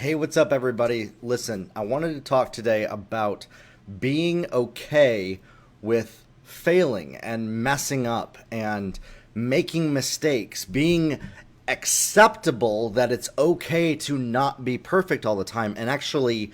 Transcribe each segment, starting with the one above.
Hey, what's up, everybody? Listen, I wanted to talk today about being okay with failing and messing up and making mistakes, being acceptable that it's okay to not be perfect all the time, and actually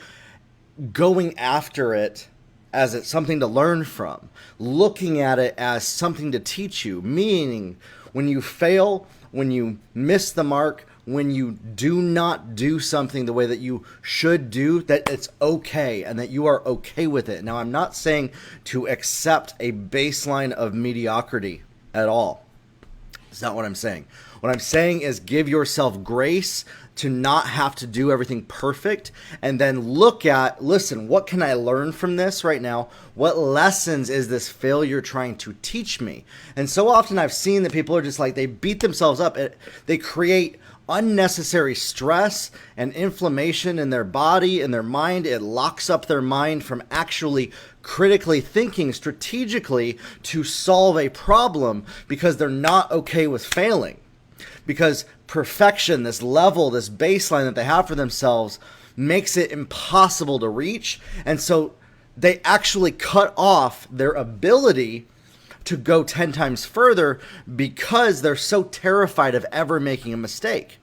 going after it as it's something to learn from, looking at it as something to teach you, meaning when you fail, when you miss the mark, when you do not do something the way that you should do, that it's okay and that you are okay with it. Now, I'm not saying to accept a baseline of mediocrity at all. It's not what I'm saying. What I'm saying is give yourself grace to not have to do everything perfect, and then listen, what can I learn from this right now? What lessons is this failure trying to teach me? And so often I've seen that people are just like, they beat themselves up. They create unnecessary stress and inflammation in their body and their mind. It locks up their mind from actually critically thinking strategically to solve a problem because they're not okay with failing. Because perfection, this level, this baseline that they have for themselves makes it impossible to reach. And so they actually cut off their ability to go 10 times further because they're so terrified of ever making a mistake.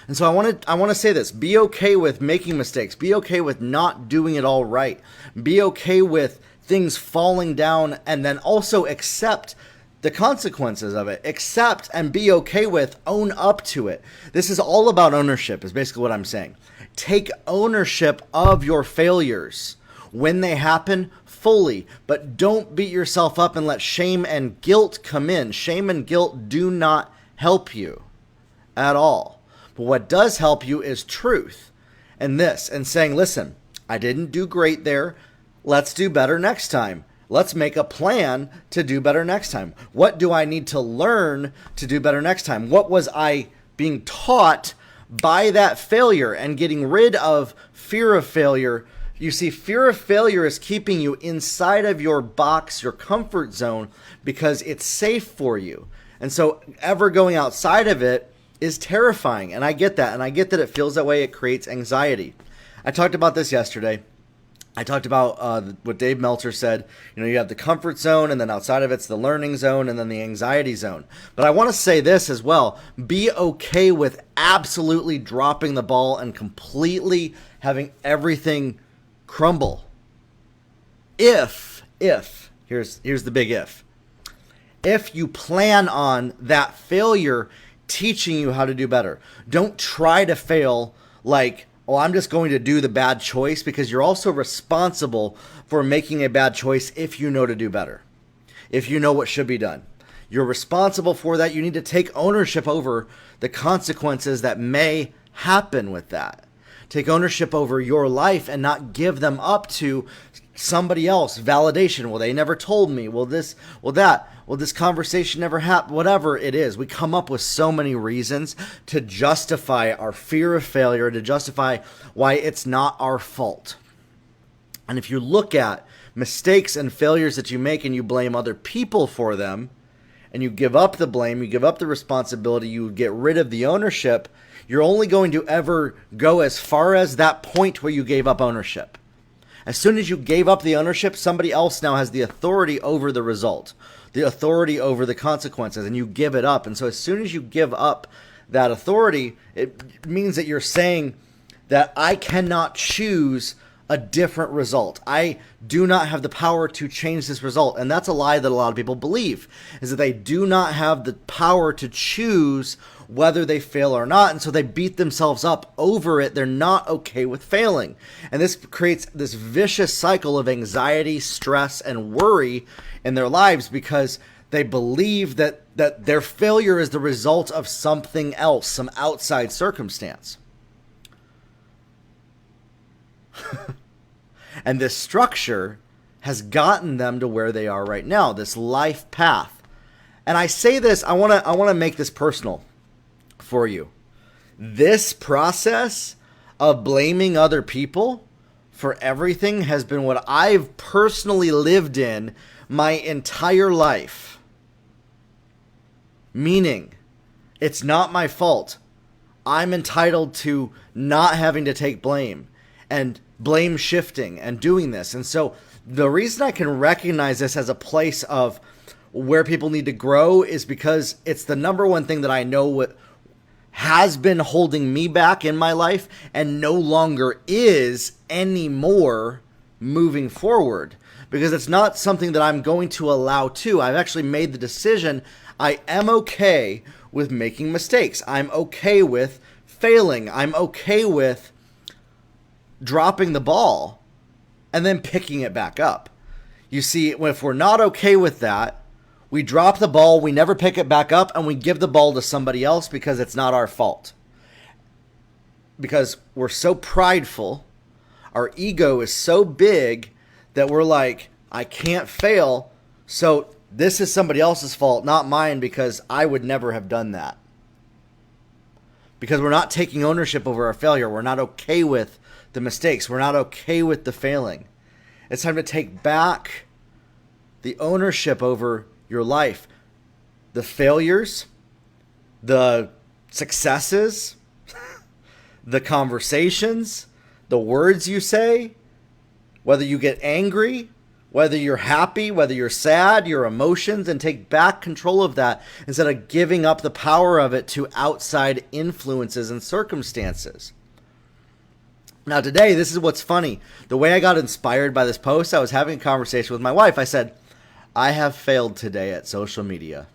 And so I want to say this: be okay with making mistakes. Be okay with not doing it all right. Be okay with things falling down, and then also accept the consequences of it. Accept and be okay with, own up to it. This is all about ownership, is basically what I'm saying. Take ownership of your failures when they happen fully, but don't beat yourself up and let shame and guilt come in. Shame and guilt do not help you at all. But what does help you is truth and saying, listen, I didn't do great there. Let's do better next time. Let's make a plan to do better next time. What do I need to learn to do better next time? What was I being taught by that failure? And getting rid of fear of failure. You see, fear of failure is keeping you inside of your box, your comfort zone, because it's safe for you. And so ever going outside of it is terrifying. And I get that. And I get that it feels that way. It creates anxiety. I talked about this yesterday. I talked about what Dave Meltzer said. You know, you have the comfort zone, and then outside of it's the learning zone, and then the anxiety zone. But I want to say this as well. Be okay with absolutely dropping the ball and completely having everything crumble. Here's the big if you plan on that failure teaching you how to do better. Don't try to fail like, oh, I'm just going to do the bad choice, because you're also responsible for making a bad choice if you know to do better, if you know what should be done. You're responsible for that. You need to take ownership over the consequences that may happen with that. Take ownership over your life and not give them up to somebody else. Validation. Well, they never told me. Well, this conversation never happened. Whatever it is, we come up with so many reasons to justify our fear of failure, to justify why it's not our fault. And if you look at mistakes and failures that you make and you blame other people for them, and you give up the blame, you give up the responsibility, you get rid of the ownership, you're only going to ever go as far as that point where you gave up ownership. As soon as you gave up the ownership, somebody else now has the authority over the result, the authority over the consequences, and you give it up. And so as soon as you give up that authority, it means that you're saying that I cannot choose a different result. I do not have the power to change this result. And that's a lie that a lot of people believe, is that they do not have the power to choose whether they fail or not. And so they beat themselves up over it. They're not okay with failing. And this creates this vicious cycle of anxiety, stress, and worry in their lives, because they believe that their failure is the result of something else, some outside circumstance. And this structure has gotten them to where they are right now, this life path. And I say this, I want to make this personal for you. This process of blaming other people for everything has been what I've personally lived in my entire life. Meaning, it's not my fault. I'm entitled to not having to take blame and blame shifting and doing this. And so the reason I can recognize this as a place of where people need to grow is because it's the number one thing that I know what has been holding me back in my life and no longer is anymore moving forward, because it's not something that I'm going to allow to. I've actually made the decision. I am okay with making mistakes. I'm okay with failing. I'm okay with dropping the ball and then picking it back up. You see, if we're not okay with that, we drop the ball, we never pick it back up, and we give the ball to somebody else because it's not our fault. Because we're so prideful, our ego is so big that we're like, I can't fail, so this is somebody else's fault, not mine, because I would never have done that. Because we're not taking ownership over our failure. We're not okay with the mistakes. We're not okay with the failing. It's time to take back the ownership over your life. The failures, the successes, the conversations, the words you say, whether you get angry, whether you're happy, whether you're sad, your emotions, and take back control of that instead of giving up the power of it to outside influences and circumstances. Now today, this is what's funny. The way I got inspired by this post, I was having a conversation with my wife. I said, I have failed today at social media.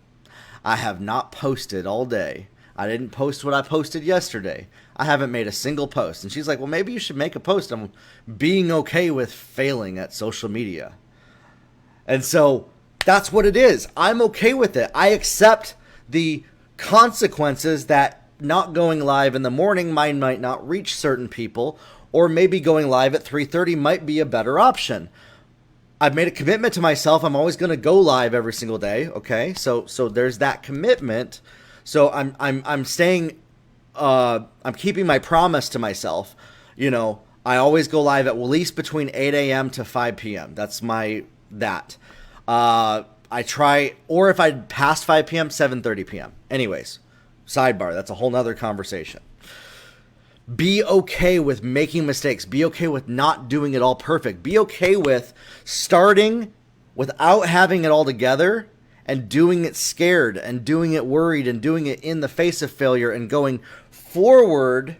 I have not posted all day. I didn't post what I posted yesterday. I haven't made a single post. And she's like, well, maybe you should make a post on being okay with failing at social media. And so that's what it is. I'm okay with it. I accept the consequences that not going live in the morning might not reach certain people, or maybe going live at 3:30 might be a better option. I've made a commitment to myself. I'm always going to go live every single day. Okay. So there's that commitment. So I'm staying, I'm keeping my promise to myself. You know, I always go live at least between 8 a.m. to 5 p.m. That's that. I try, or if I pass 5 p.m., 7:30 p.m. Anyways, sidebar. That's a whole nother conversation. Be okay with making mistakes. Be okay with not doing it all perfect. Be okay with starting without having it all together and doing it scared and doing it worried and doing it in the face of failure and going forward.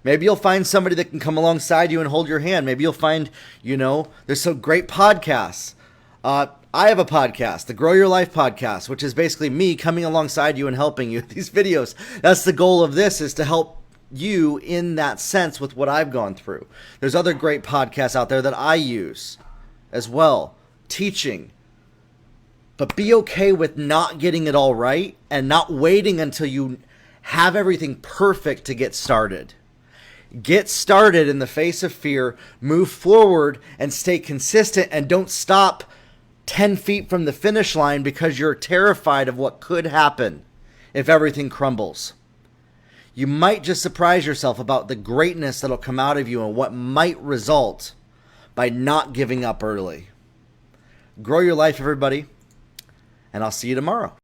Maybe you'll find somebody that can come alongside you and hold your hand. Maybe you'll find, there's some great podcasts. I have a podcast, the Grow Your Life podcast, which is basically me coming alongside you and helping you with these videos. That's the goal of this, is to help you in that sense with what I've gone through. There's other great podcasts out there that I use as well, teaching. But be okay with not getting it all right and not waiting until you have everything perfect to get started. Get started in the face of fear, move forward and stay consistent, and don't stop 10 feet from the finish line because you're terrified of what could happen if everything crumbles. You might just surprise yourself about the greatness that'll come out of you and what might result by not giving up early. Grow your life, everybody, and I'll see you tomorrow.